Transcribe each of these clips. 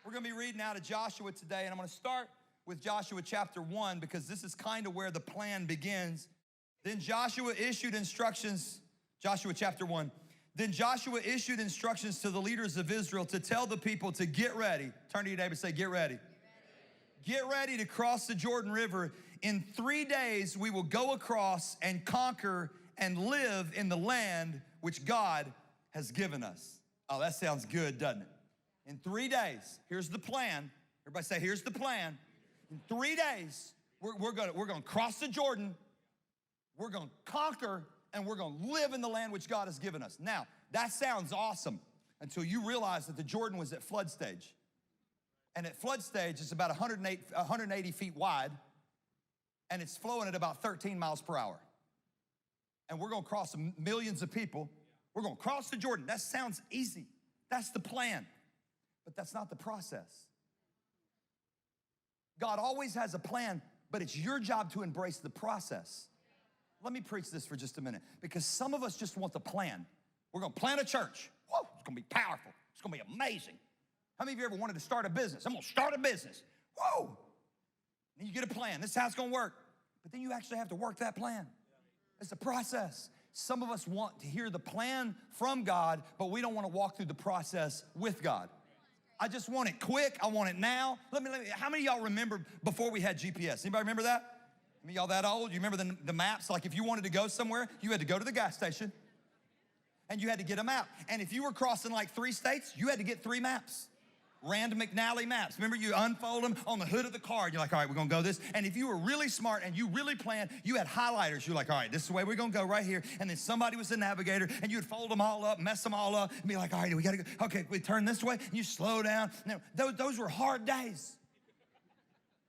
We're going to be reading out of Joshua today, and I'm going to start with Joshua chapter 1 because this is kind of where the plan begins. Then Joshua issued instructions, Joshua chapter 1. Then Joshua issued instructions to the leaders of Israel to tell the people to get ready. Turn to your neighbor and say, get ready. Get ready to cross the Jordan River. In 3 days, we will go across and conquer and live in the land which God has given us. Oh, that sounds good, doesn't it? In 3 days, here's the plan. Everybody say, here's the plan. In 3 days, we're gonna cross the Jordan, we're gonna conquer, and we're gonna live in the land which God has given us. Now, that sounds awesome until you realize that the Jordan was at flood stage. And at flood stage, it's about 180 feet wide, and it's flowing at about 13 miles per hour. And we're gonna cross millions of people. We're gonna cross the Jordan. That sounds easy. That's the plan. But that's not the process. God always has a plan, but it's your job to embrace the process. Let me preach this for just a minute, because some of us just want the plan. We're gonna plant a church. Whoa, it's gonna be powerful. It's gonna be amazing. How many of you ever wanted to start a business? I'm gonna start a business. Whoa. And you get a plan. This is how it's gonna work. But then you actually have to work that plan. It's a process. Some of us want to hear the plan from God, but we don't want to walk through the process with God. I just want it quick. I want it now. How many of y'all remember before we had GPS? Anybody remember that? I mean, y'all that old? You remember the maps? Like if you wanted to go somewhere, you had to go to the gas station and you had to get a map. And if you were crossing like 3 states, you had to get 3 maps. Rand McNally maps. Remember, you unfold them on the hood of the car. And you're like, all right, we're gonna go this. And if you were really smart and you really planned, you had highlighters. You're like, all right, this is the way we're gonna go right here. And then somebody was the navigator, and you'd fold them all up, mess them all up, and be like, all right, we gotta go. Okay, we turn this way, and you slow down. Now, those were hard days.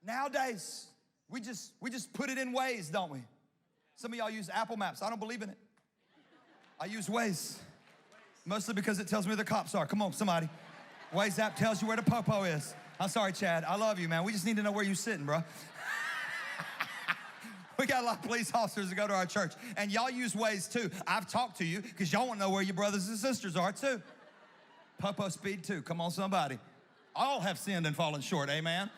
Nowadays, we just put it in Waze, don't we? Some of y'all use Apple Maps. I don't believe in it. I use Waze, mostly because it tells me where the cops are. Come on, somebody. Waze app tells you where the popo is. I'm sorry, Chad. I love you, man. We just need to know where you're sitting, bro. We got a lot of police officers that go to our church, and y'all use Waze too. I've talked to you because y'all want to know where your brothers and sisters are too. Popo speed too. Come on, somebody. All have sinned and fallen short. Amen.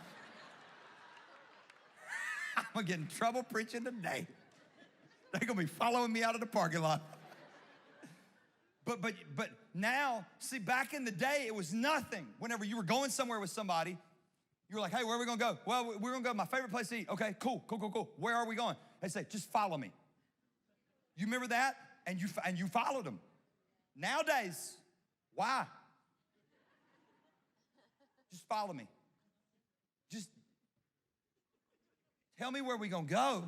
I'm gonna get in trouble preaching today. They're gonna be following me out of the parking lot. But now, see, back in the day, it was nothing. Whenever you were going somewhere with somebody, you were like, hey, where are we gonna go? Well, we're gonna go to my favorite place to eat. Okay, cool. Where are we going? They say, just follow me. You remember that? And you followed them. Nowadays, why? Just follow me. Just tell me where we gonna go.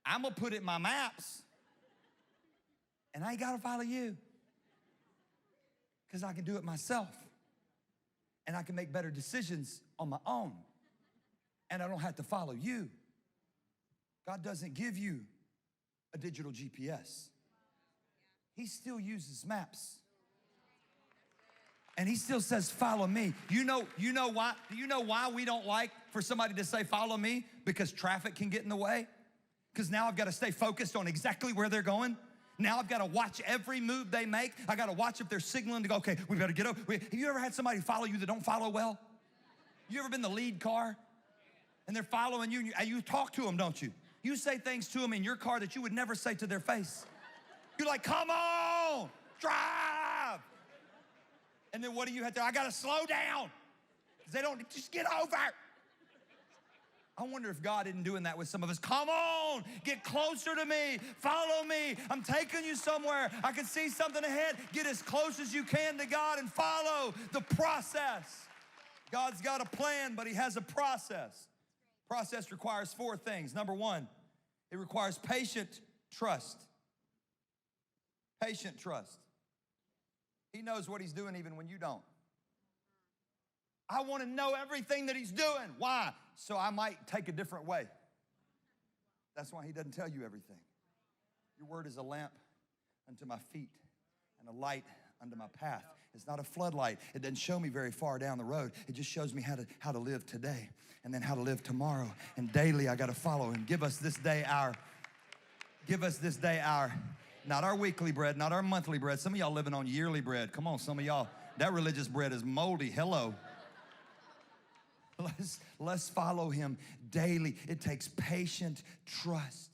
I'm gonna put it in my maps. And I ain't gotta follow you, because I can do it myself. And I can make better decisions on my own. And I don't have to follow you. God doesn't give you a digital GPS. He still uses maps. And he still says, follow me. You know why? Do you know why we don't like for somebody to say, follow me? Because traffic can get in the way. Because now I've got to stay focused on exactly where they're going. Now I've got to watch every move they make. I got to watch if they're signaling to go, okay, we better get over. Have you ever had somebody follow you that don't follow well? You ever been the lead car? And they're following you, and you talk to them, don't you? You say things to them in your car that you would never say to their face. You're like, come on, drive. And then what do you have to, I got to slow down. Because they don't, just get over. I wonder if God isn't doing that with some of us. Come on, get closer to me, follow me. I'm taking you somewhere. I can see something ahead. Get as close as you can to God and follow the process. God's got a plan, but he has a process. Process requires 4 things. Number 1, it requires patient trust. Patient trust. He knows what he's doing even when you don't. I want to know everything that he's doing. Why? So I might take a different way. That's why he doesn't tell you everything. Your word is a lamp unto my feet and a light unto my path. It's not a floodlight. It doesn't show me very far down the road. It just shows me how to live today and then how to live tomorrow. And daily I got to follow and give us this day our, not our weekly bread, not our monthly bread. Some of y'all living on yearly bread. Come on, some of y'all That religious bread is moldy. Hello. Let's follow him daily. It takes patient trust.